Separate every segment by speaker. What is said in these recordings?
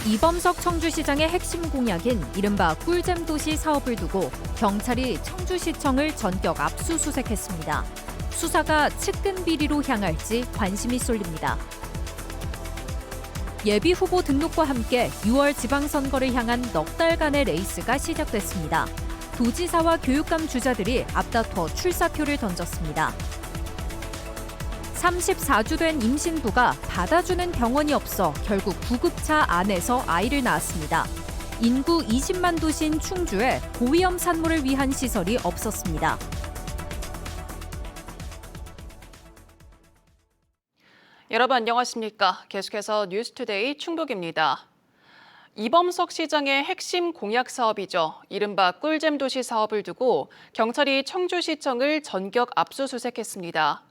Speaker 1: 이범석 청주시장의 핵심 공약인 이른바 꿀잼 도시 사업을 두고 경찰이 청주시청을 전격 압수수색했습니다. 수사가 측근 비리로 향할지 관심이 쏠립니다. 예비 후보 등록과 함께 6월 지방선거를 향한 넉 달간의 레이스가 시작됐습니다. 도지사와 교육감 주자들이 앞다퉈 출사표를 던졌습니다. 34주 된 임신부가 받아주는 병원이 없어 결국 구급차 안에서 아이를 낳았습니다. 인구 20만 도시인 충주에 고위험 산모를 위한 시설이 없었습니다.
Speaker 2: 여러분 안녕하십니까? 계속해서 뉴스투데이 충북입니다. 이범석 시장의 핵심 공약 사업이죠. 이른바 꿀잼 도시 사업을 두고 경찰이 청주시청을 전격 압수수색했습니다.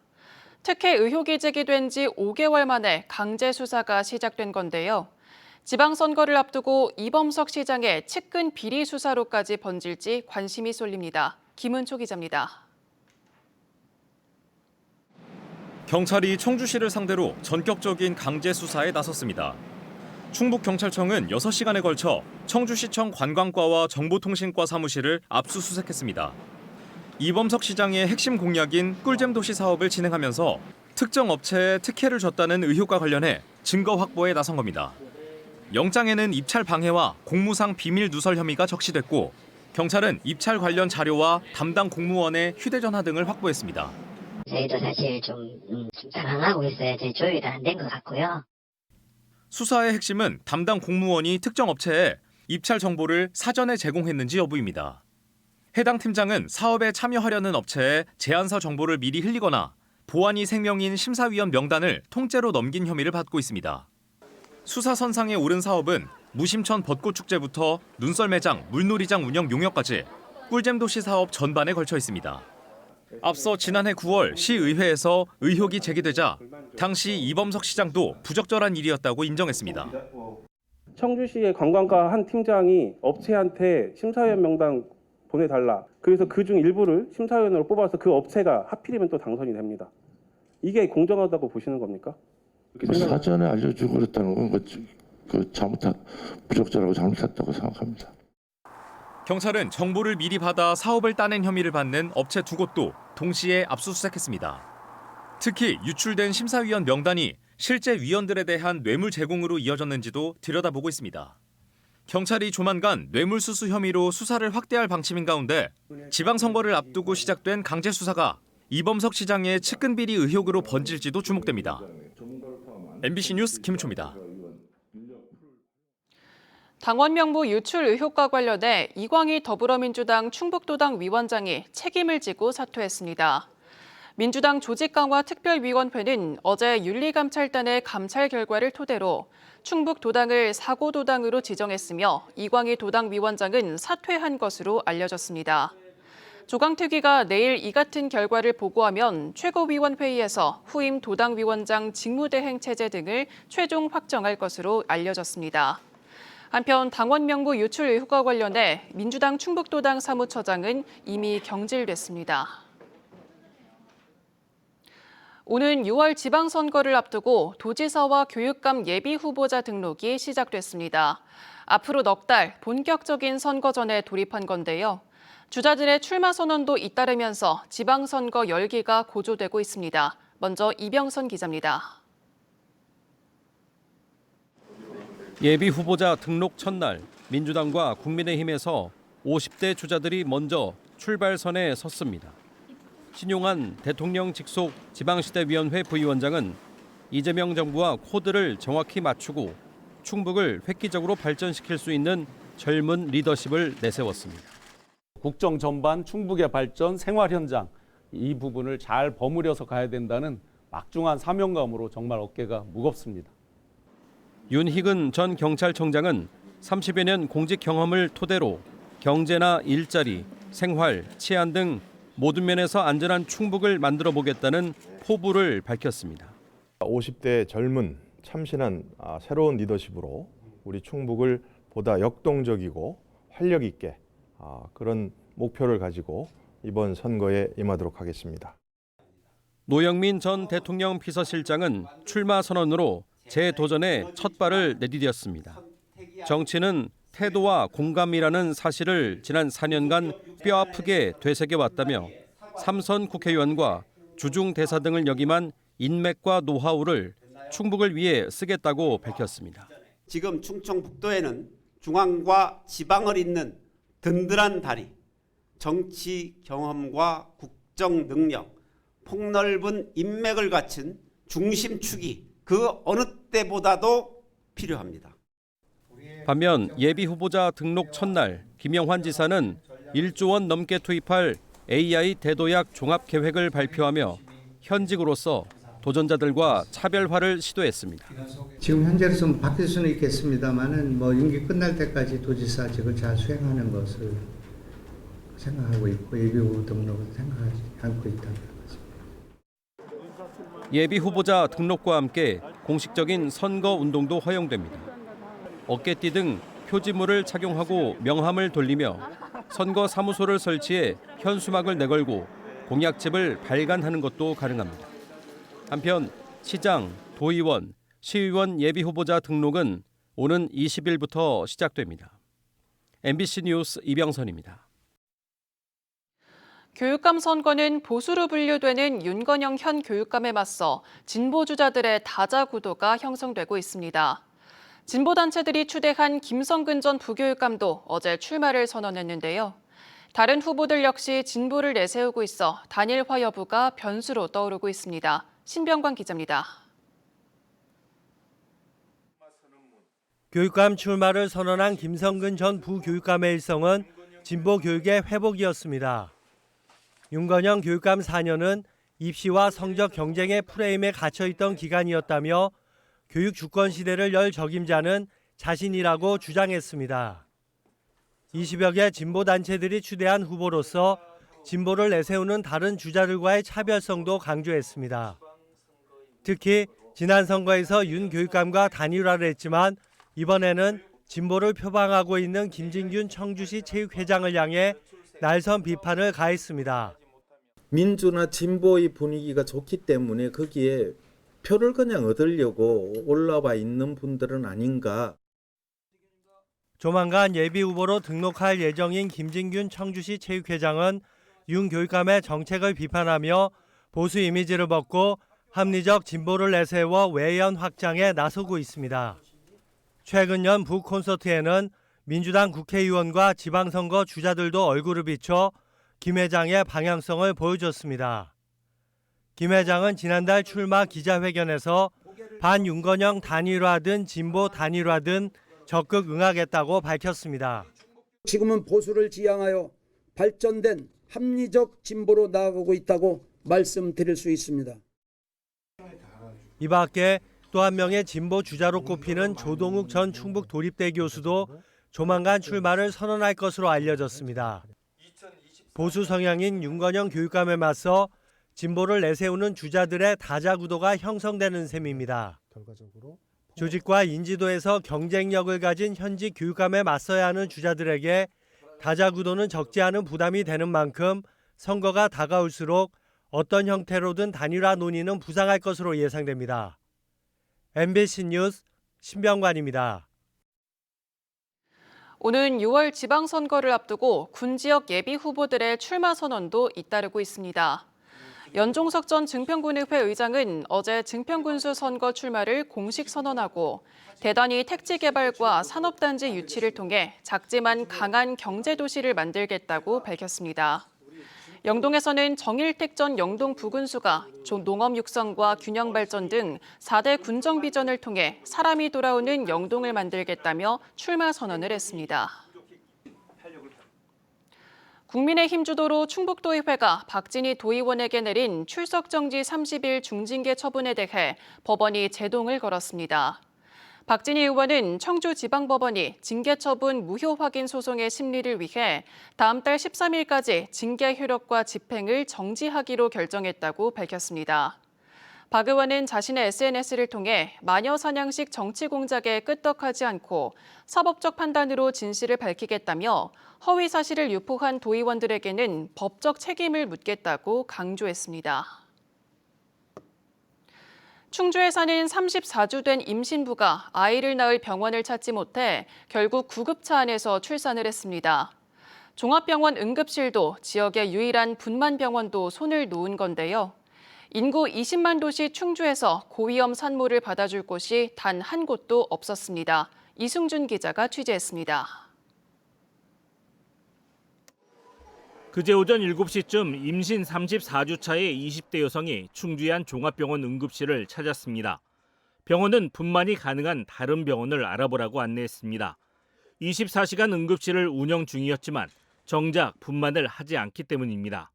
Speaker 2: 특혜 의혹이 제기된 지 5개월 만에 강제 수사가 시작된 건데요. 지방선거를 앞두고 이범석 시장의 측근 비리 수사로까지 번질지 관심이 쏠립니다. 김은초 기자입니다.
Speaker 3: 경찰이 청주시를 상대로 전격적인 강제 수사에 나섰습니다. 충북경찰청은 6시간에 걸쳐 청주시청 관광과와 정보통신과 사무실을 압수수색했습니다. 이범석 시장의 핵심 공약인 꿀잼 도시 사업을 진행하면서 특정 업체에 특혜를 줬다는 의혹과 관련해 증거 확보에 나선 겁니다. 영장에는 입찰 방해와 공무상 비밀 누설 혐의가 적시됐고 경찰은 입찰 관련 자료와 담당 공무원의 휴대전화 등을 확보했습니다.
Speaker 4: 저희도 사실 좀 당황하고 있어요. 저희 조율이 안 된 것 같고요.
Speaker 3: 수사의 핵심은 담당 공무원이 특정 업체에 입찰 정보를 사전에 제공했는지 여부입니다. 해당 팀장은 사업에 참여하려는 업체에 제안서 정보를 미리 흘리거나 보안이 생명인 심사위원 명단을 통째로 넘긴 혐의를 받고 있습니다. 수사선상에 오른 사업은 무심천 벚꽃축제부터 눈썰매장, 물놀이장 운영 용역까지 꿀잼 도시 사업 전반에 걸쳐 있습니다. 앞서 지난해 9월 시의회에서 의혹이 제기되자 당시 이범석 시장도 부적절한 일이었다고 인정했습니다.
Speaker 5: 청주시의 관광과 한 팀장이 업체한테 심사위원 명단 보내달라. 그래서 그중 일부를 심사위원으로 뽑아서 그 업체가 하필이면 또 당선이 됩니다. 이게 공정하다고 보시는 겁니까?
Speaker 6: 사전에 알려주고 그랬다는 건 부적절하고 잘못했다고 생각합니다.
Speaker 3: 경찰은 정보를 미리 받아 사업을 따낸 혐의를 받는 업체 2곳도 동시에 압수수색했습니다. 특히 유출된 심사위원 명단이 실제 위원들에 대한 뇌물 제공으로 이어졌는지도 들여다보고 있습니다. 경찰이 조만간 뇌물수수 혐의로 수사를 확대할 방침인 가운데 지방선거를 앞두고 시작된 강제 수사가 이범석 시장의 측근 비리 의혹으로 번질지도 주목됩니다. MBC 뉴스 김초입니다.
Speaker 2: 당원 명부 유출 의혹과 관련해 이광희 더불어민주당 충북도당 위원장이 책임을 지고 사퇴했습니다. 민주당 조직강화특별위원회는 어제 윤리감찰단의 감찰 결과를 토대로 충북도당을 사고도당으로 지정했으며 이광희 도당 위원장은 사퇴한 것으로 알려졌습니다. 조강특위가 내일 이 같은 결과를 보고하면 최고위원회의에서 후임 도당위원장 직무대행 체제 등을 최종 확정할 것으로 알려졌습니다. 한편 당원 명부 유출 의혹과 관련해 민주당 충북도당 사무처장은 이미 경질됐습니다. 오는 6월 지방선거를 앞두고 도지사와 교육감 예비 후보자 등록이 시작됐습니다. 앞으로 넉 달 본격적인 선거전에 돌입한 건데요. 주자들의 출마 선언도 잇따르면서 지방선거 열기가 고조되고 있습니다. 먼저 이병선 기자입니다.
Speaker 7: 예비 후보자 등록 첫날 민주당과 국민의힘에서 50대 주자들이 먼저 출발선에 섰습니다. 신용한 대통령 직속 지방시대위원회 부위원장은 이재명 정부와 코드를 정확히 맞추고 충북을 획기적으로 발전시킬 수 있는 젊은 리더십을 내세웠습니다.
Speaker 8: 국정 전반, 충북의 발전, 생활 현장 이 부분을 잘 버무려서 가야 된다는 막중한 사명감으로 정말 어깨가 무겁습니다.
Speaker 7: 윤희근 전 경찰청장은 30여 년 공직 경험을 토대로 경제나 일자리, 생활, 치안 등 모든 면에서 안전한 충북을 만들어 보겠다는 포부를 밝혔습니다.
Speaker 9: 50대 젊은 참신한 새로운 리더십으로 우리 충북을 보다 역동적이고 활력 있게 그런 목표를 가지고 이번 선거에 임하도록 하겠습니다.
Speaker 7: 노영민 전 대통령 비서실장은 출마 선언으로 재도전에 첫 발을 내디뎠습니다. 정치는 태도와 공감이라는 사실을 지난 4년간 뼈아프게 되새겨왔다며 3선 국회의원과 주중 대사 등을 역임한 인맥과 노하우를 충북을 위해 쓰겠다고 밝혔습니다.
Speaker 10: 지금 충청북도에는 중앙과 지방을 잇는 든든한 다리, 정치 경험과 국정 능력, 폭넓은 인맥을 갖춘 중심축이 그 어느 때보다도 필요합니다.
Speaker 7: 반면 예비 후보자 등록 첫날 김영환 지사는 1조 원 넘게 투입할 AI 대도약 종합 계획을 발표하며 현직으로서 도전자들과 차별화를 시도했습니다.
Speaker 11: 지금 현재로서는 바뀔 수는 있겠습니다만은 임기 끝날 때까지 도지사직을 잘 수행하는 것을 생각하고 있고 예비 후보 등록을 생각하지 않고 있다는 것입니다.
Speaker 7: 예비 후보자 등록과 함께 공식적인 선거 운동도 허용됩니다. 어깨띠 등 표지물을 착용하고 명함을 돌리며 선거 사무소를 설치해 현수막을 내걸고 공약집을 발간하는 것도 가능합니다. 한편 시장, 도의원, 시의원 예비 후보자 등록은 오는 20일부터 시작됩니다. MBC 뉴스 이병선입니다.
Speaker 2: 교육감 선거는 보수로 분류되는 윤건영 현 교육감에 맞서 진보 주자들의 다자 구도가 형성되고 있습니다. 진보 단체들이 추대한 김성근 전 부교육감도 어제 출마를 선언했는데요. 다른 후보들 역시 진보를 내세우고 있어 단일화 여부가 변수로 떠오르고 있습니다. 신병관 기자입니다.
Speaker 12: 교육감 출마를 선언한 김성근 전 부교육감의 일성은 진보 교육의 회복이었습니다. 윤건영 교육감 4년은 입시와 성적 경쟁의 프레임에 갇혀있던 기간이었다며 교육 주권 시대를 열 적임자는 자신이라고 주장했습니다. 20여 개 진보 단체들이 추대한 후보로서 진보를 내세우는 다른 주자들과의 차별성도 강조했습니다. 특히 지난 선거에서 윤 교육감과 단일화를 했지만 이번에는 진보를 표방하고 있는 김진균 청주시 체육회장을 향해 날선 비판을 가했습니다.
Speaker 13: 민주나 진보의 분위기가 좋기 때문에 거기에 표를 그냥 얻으려고 올라와 있는 분들은 아닌가.
Speaker 12: 조만간 예비 후보로 등록할 예정인 김진균 청주시 체육회장은 윤 교육감의 정책을 비판하며 보수 이미지를 벗고 합리적 진보를 내세워 외연 확장에 나서고 있습니다. 최근 연 북콘서트에는 민주당 국회의원과 지방선거 주자들도 얼굴을 비춰 김 회장의 방향성을 보여줬습니다. 김 회장은 지난달 출마 기자회견에서 반윤건영 단일화든 진보 단일화든 적극 응하겠다고 밝혔습니다.
Speaker 14: 지금은 보수를 지향하여 발전된 합리적 진보로 나아가고 있다고 말씀드릴 수 있습니다.
Speaker 12: 이 밖에 또 한 명의 진보 주자로 꼽히는 조동욱 전 충북 도립대 교수도 조만간 출마를 선언할 것으로 알려졌습니다. 보수 성향인 윤건영 교육감에 맞서 진보를 내세우는 주자들의 다자 구도가 형성되는 셈입니다. 조직과 인지도에서 경쟁력을 가진 현직 교육감에 맞서야 하는 주자들에게 다자 구도는 적지 않은 부담이 되는 만큼 선거가 다가올수록 어떤 형태로든 단일화 논의는 부상할 것으로 예상됩니다. MBC 뉴스 신병관입니다.
Speaker 2: 오는 6월 지방선거를 앞두고 군 지역 예비 후보들의 출마 선언도 잇따르고 있습니다. 연종석 전 증평군의회 의장은 어제 증평군수 선거 출마를 공식 선언하고 대단히 택지 개발과 산업단지 유치를 통해 작지만 강한 경제도시를 만들겠다고 밝혔습니다. 영동에서는 정일택 전 영동 부군수가 농업 육성과 균형 발전 등 4대 군정 비전을 통해 사람이 돌아오는 영동을 만들겠다며 출마 선언을 했습니다. 국민의힘 주도로 충북도의회가 박진희 도의원에게 내린 출석정지 30일 중징계 처분에 대해 법원이 제동을 걸었습니다. 박진희 의원은 청주지방법원이 징계처분 무효 확인 소송의 심리를 위해 다음 달 13일까지 징계 효력과 집행을 정지하기로 결정했다고 밝혔습니다. 박 의원은 자신의 SNS를 통해 마녀 사냥식 정치 공작에 끄떡하지 않고 사법적 판단으로 진실을 밝히겠다며 허위 사실을 유포한 도의원들에게는 법적 책임을 묻겠다고 강조했습니다. 충주에 사는 34주 된 임신부가 아이를 낳을 병원을 찾지 못해 결국 구급차 안에서 출산을 했습니다. 종합병원 응급실도 지역의 유일한 분만병원도 손을 놓은 건데요. 인구 20만 도시 충주에서 고위험 산모를 받아줄 곳이 단 한 곳도 없었습니다. 이승준 기자가 취재했습니다.
Speaker 15: 그제 오전 7시쯤 임신 34주 차의 20대 여성이 충주의 한 종합병원 응급실을 찾았습니다. 병원은 분만이 가능한 다른 병원을 알아보라고 안내했습니다. 24시간 응급실을 운영 중이었지만 정작 분만을 하지 않기 때문입니다.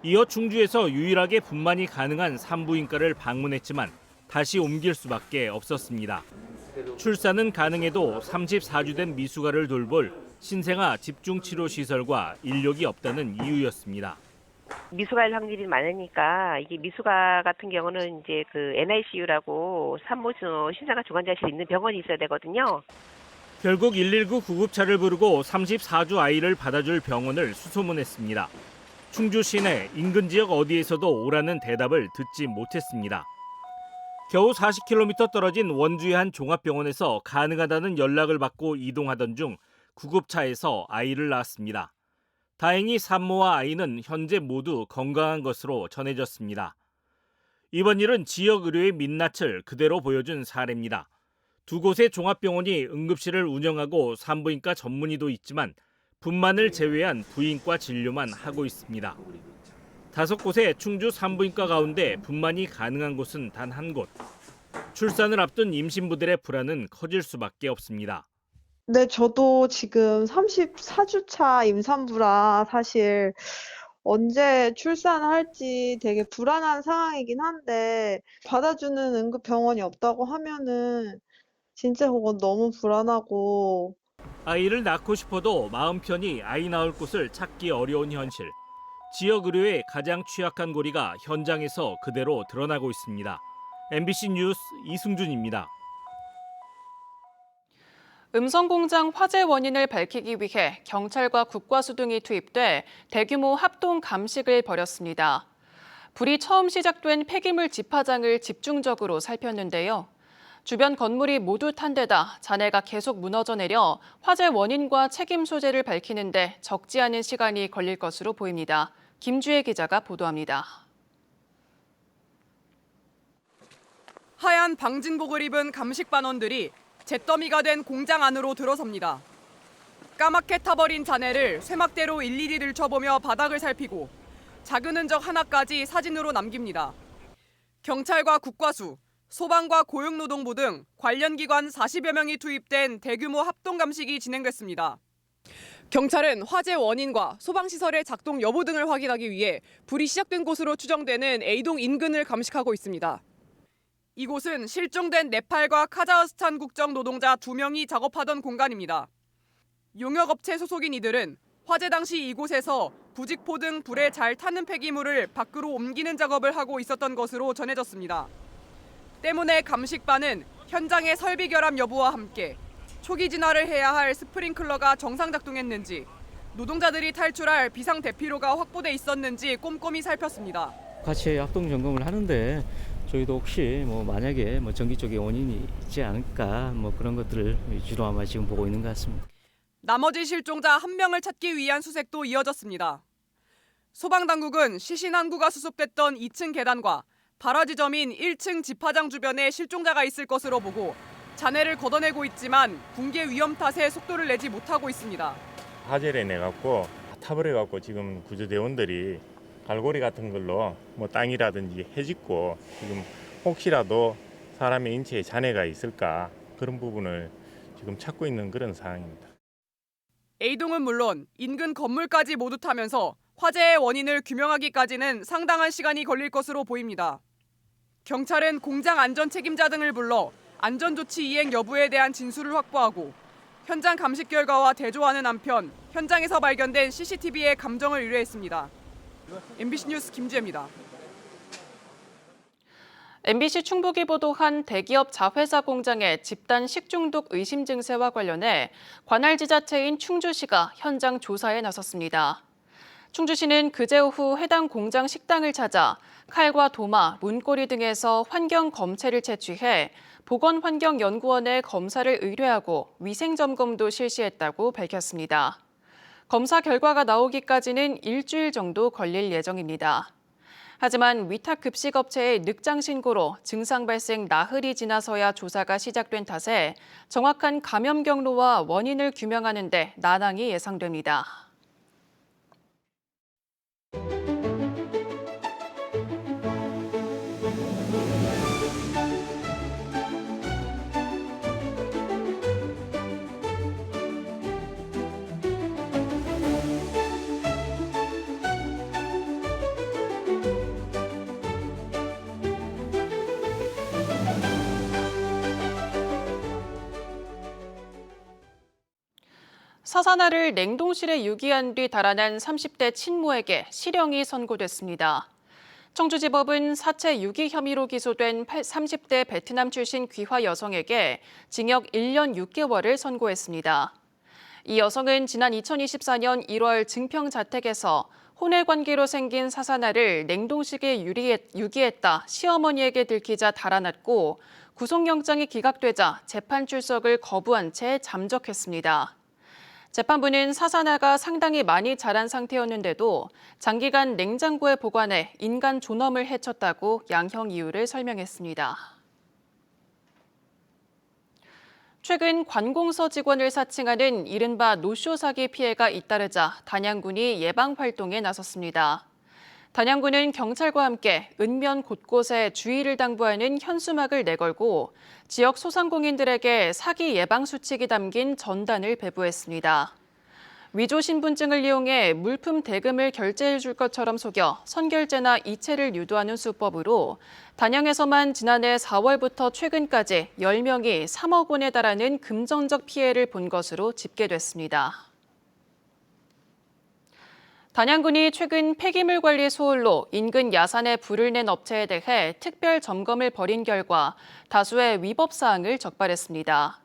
Speaker 15: 이어 충주에서 유일하게 분만이 가능한 산부인과를 방문했지만 다시 옮길 수밖에 없었습니다. 출산은 가능해도 34주 된 미숙아를 돌볼 신생아 집중치료시설과 인력이 없다는 이유였습니다.
Speaker 16: 미숙아일 확률이 많으니까 이게 미숙아 같은 경우는 이제 그 NICU라고 산모 신생아 중환자실 있는 병원이 있어야 되거든요.
Speaker 15: 결국 119 구급차를 부르고 34주 아이를 받아줄 병원을 수소문했습니다. 충주 시내 인근 지역 어디에서도 오라는 대답을 듣지 못했습니다. 겨우 40km 떨어진 원주의 한 종합병원에서 가능하다는 연락을 받고 이동하던 중 구급차에서 아이를 낳았습니다. 다행히 산모와 아이는 현재 모두 건강한 것으로 전해졌습니다. 이번 일은 지역 의료의 민낯을 그대로 보여준 사례입니다. 두 곳의 종합병원이 응급실을 운영하고 산부인과 전문의도 있지만 분만을 제외한 부인과 진료만 하고 있습니다. 5곳의 충주 산부인과 가운데 분만이 가능한 곳은 단 한 곳. 출산을 앞둔 임신부들의 불안은 커질 수밖에 없습니다.
Speaker 17: 네, 저도 지금 34주차 임산부라 사실 언제 출산할지 되게 불안한 상황이긴 한데 받아주는 응급병원이 없다고 하면은 진짜 그건 너무 불안하고
Speaker 15: 아이를 낳고 싶어도 마음 편히 아이 낳을 곳을 찾기 어려운 현실. 지역 의료의 가장 취약한 고리가 현장에서 그대로 드러나고 있습니다. MBC 뉴스 이승준입니다.
Speaker 2: 음성 공장 화재 원인을 밝히기 위해 경찰과 국과수 등이 투입돼 대규모 합동 감식을 벌였습니다. 불이 처음 시작된 폐기물 집화장을 집중적으로 살폈는데요. 주변 건물이 모두 탄 데다 잔해가 계속 무너져 내려 화재 원인과 책임 소재를 밝히는 데 적지 않은 시간이 걸릴 것으로 보입니다. 김주혜 기자가 보도합니다.
Speaker 18: 하얀 방진복을 입은 감식반원들이 잿더미가 된 공장 안으로 들어섭니다. 까맣게 타버린 잔해를 쇠막대로 일일이 들춰보며 바닥을 살피고 작은 흔적 하나까지 사진으로 남깁니다. 경찰과 국과수, 소방과 고용노동부 등 관련 기관 40여 명이 투입된 대규모 합동 감식이 진행됐습니다. 경찰은 화재 원인과 소방시설의 작동 여부 등을 확인하기 위해 불이 시작된 곳으로 추정되는 A동 인근을 감식하고 있습니다. 이곳은 실종된 네팔과 카자흐스탄 국적 노동자 2명이 작업하던 공간입니다. 용역업체 소속인 이들은 화재 당시 이곳에서 부직포 등 불에 잘 타는 폐기물을 밖으로 옮기는 작업을 하고 있었던 것으로 전해졌습니다. 때문에 감식반은 현장의 설비 결함 여부와 함께 초기 진화를 해야 할 스프링클러가 정상 작동했는지, 노동자들이 탈출할 비상 대피로가 확보돼 있었는지 꼼꼼히 살폈습니다.
Speaker 19: 같이 합동 점검을 하는데 저희도 혹시 만약에 전기 쪽에 원인이 있지 않을까 그런 것들을 위주로 아마 지금 보고 있는 것 같습니다.
Speaker 18: 나머지 실종자 1명을 찾기 위한 수색도 이어졌습니다. 소방당국은 시신 한 구가 수습됐던 2층 계단과 발화 지점인 1층 집화장 주변에 실종자가 있을 것으로 보고 잔해를 걷어내고 있지만 붕괴 위험 탓에 속도를 내지 못하고 있습니다.
Speaker 20: 화재를 내갖고 타버려갖고 지금 구조대원들이 갈고리 같은 걸로 땅이라든지 해짓고 지금 혹시라도 사람의 인체에 잔해가 있을까 그런 부분을 지금 찾고 있는 그런 상황입니다.
Speaker 18: A동은 물론 인근 건물까지 모두 타면서 화재의 원인을 규명하기까지는 상당한 시간이 걸릴 것으로 보입니다. 경찰은 공장 안전 책임자 등을 불러 안전조치 이행 여부에 대한 진술을 확보하고 현장 감식 결과와 대조하는 한편 현장에서 발견된 CCTV의 감정을 의뢰했습니다. MBC 뉴스 김주혜입니다.
Speaker 2: MBC 충북이 보도한 대기업 자회사 공장의 집단 식중독 의심 증세와 관련해 관할 지자체인 충주시가 현장 조사에 나섰습니다. 충주시는 그제 오후 해당 공장 식당을 찾아 칼과 도마, 문고리 등에서 환경 검체를 채취해 보건환경연구원에 검사를 의뢰하고 위생점검도 실시했다고 밝혔습니다. 검사 결과가 나오기까지는 일주일 정도 걸릴 예정입니다. 하지만 위탁급식업체의 늑장 신고로 증상 발생 나흘이 지나서야 조사가 시작된 탓에 정확한 감염 경로와 원인을 규명하는 데 난항이 예상됩니다. 사산화를 냉동실에 유기한 뒤 달아난 30대 친모에게 실형이 선고됐습니다. 청주지법은 사체 유기 혐의로 기소된 30대 베트남 출신 귀화 여성에게 징역 1년 6개월을 선고했습니다. 이 여성은 지난 2024년 1월 증평 자택에서 혼외 관계로 생긴 사산화를 냉동실에 유기했다 시어머니에게 들키자 달아났고 구속영장이 기각되자 재판 출석을 거부한 채 잠적했습니다. 재판부는 사산화가 상당히 많이 자란 상태였는데도 장기간 냉장고에 보관해 인간 존엄을 해쳤다고 양형 이유를 설명했습니다. 최근 관공서 직원을 사칭하는 이른바 노쇼 사기 피해가 잇따르자 단양군이 예방 활동에 나섰습니다. 단양군은 경찰과 함께 읍면 곳곳에 주의를 당부하는 현수막을 내걸고 지역 소상공인들에게 사기 예방 수칙이 담긴 전단을 배부했습니다. 위조 신분증을 이용해 물품 대금을 결제해 줄 것처럼 속여 선결제나 이체를 유도하는 수법으로 단양에서만 지난해 4월부터 최근까지 10명이 3억 원에 달하는 금전적 피해를 본 것으로 집계됐습니다. 단양군이 최근 폐기물 관리 소홀로 인근 야산에 불을 낸 업체에 대해 특별 점검을 벌인 결과 다수의 위법 사항을 적발했습니다.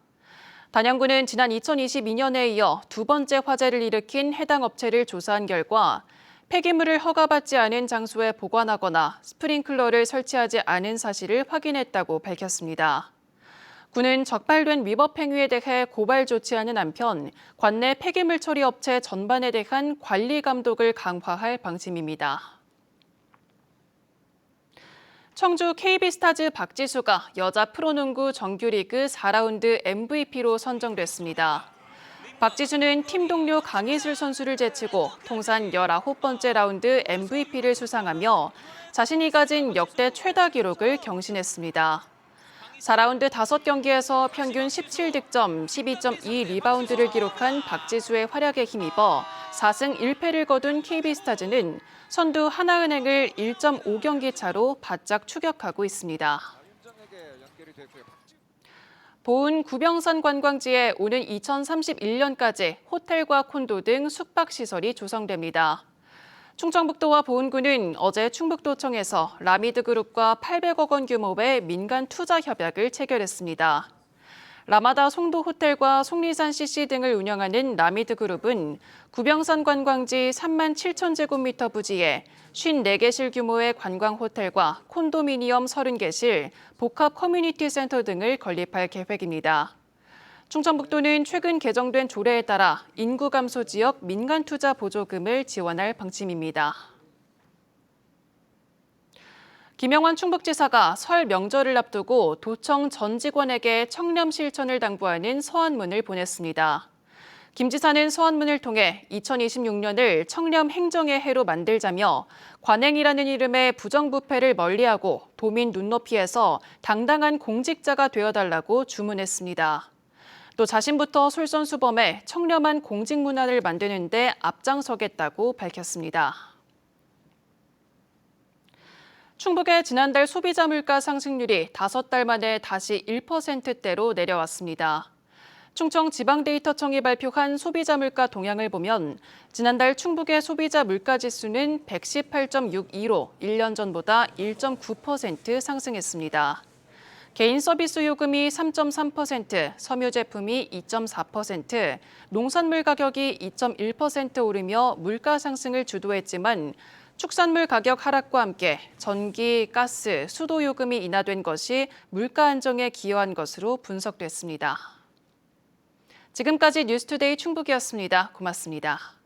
Speaker 2: 단양군은 지난 2022년에 이어 두 번째 화재를 일으킨 해당 업체를 조사한 결과 폐기물을 허가받지 않은 장소에 보관하거나 스프링클러를 설치하지 않은 사실을 확인했다고 밝혔습니다. 군은 적발된 위법 행위에 대해 고발 조치하는 한편 관내 폐기물 처리 업체 전반에 대한 관리 감독을 강화할 방침입니다. 청주 KB스타즈 박지수가 여자 프로농구 정규리그 4라운드 MVP로 선정됐습니다. 박지수는 팀 동료 강희슬 선수를 제치고 통산 19번째 라운드 MVP를 수상하며 자신이 가진 역대 최다 기록을 경신했습니다. 4라운드 5경기에서 평균 17득점, 12.2 리바운드를 기록한 박지수의 활약에 힘입어 4승 1패를 거둔 KB스타즈는 선두 하나은행을 1.5경기 차로 바짝 추격하고 있습니다. 보은 구병산 관광지에 오는 2031년까지 호텔과 콘도 등 숙박시설이 조성됩니다. 충청북도와 보은군은 어제 충북도청에서 라미드그룹과 800억 원 규모의 민간 투자 협약을 체결했습니다. 라마다 송도호텔과 속리산 CC 등을 운영하는 라미드그룹은 구병산 관광지 3만 7천 제곱미터 부지에 54개실 규모의 관광호텔과 콘도미니엄 30개실, 복합 커뮤니티 센터 등을 건립할 계획입니다. 충청북도는 최근 개정된 조례에 따라 인구 감소 지역 민간 투자 보조금을 지원할 방침입니다. 김영환 충북지사가 설 명절을 앞두고 도청 전 직원에게 청렴 실천을 당부하는 서한문을 보냈습니다. 김 지사는 서한문을 통해 2026년을 청렴 행정의 해로 만들자며 관행이라는 이름의 부정부패를 멀리하고 도민 눈높이에서 당당한 공직자가 되어달라고 주문했습니다. 또 자신부터 솔선수범해 청렴한 공직 문화를 만드는 데 앞장서겠다고 밝혔습니다. 충북의 지난달 소비자 물가 상승률이 5달 만에 다시 1%대로 내려왔습니다. 충청지방데이터청이 발표한 소비자 물가 동향을 보면 지난달 충북의 소비자 물가 지수는 118.62로 1년 전보다 1.9% 상승했습니다. 개인 서비스 요금이 3.3%, 섬유 제품이 2.4%, 농산물 가격이 2.1% 오르며 물가 상승을 주도했지만 축산물 가격 하락과 함께 전기, 가스, 수도 요금이 인하된 것이 물가 안정에 기여한 것으로 분석됐습니다. 지금까지 뉴스투데이 충북이었습니다. 고맙습니다.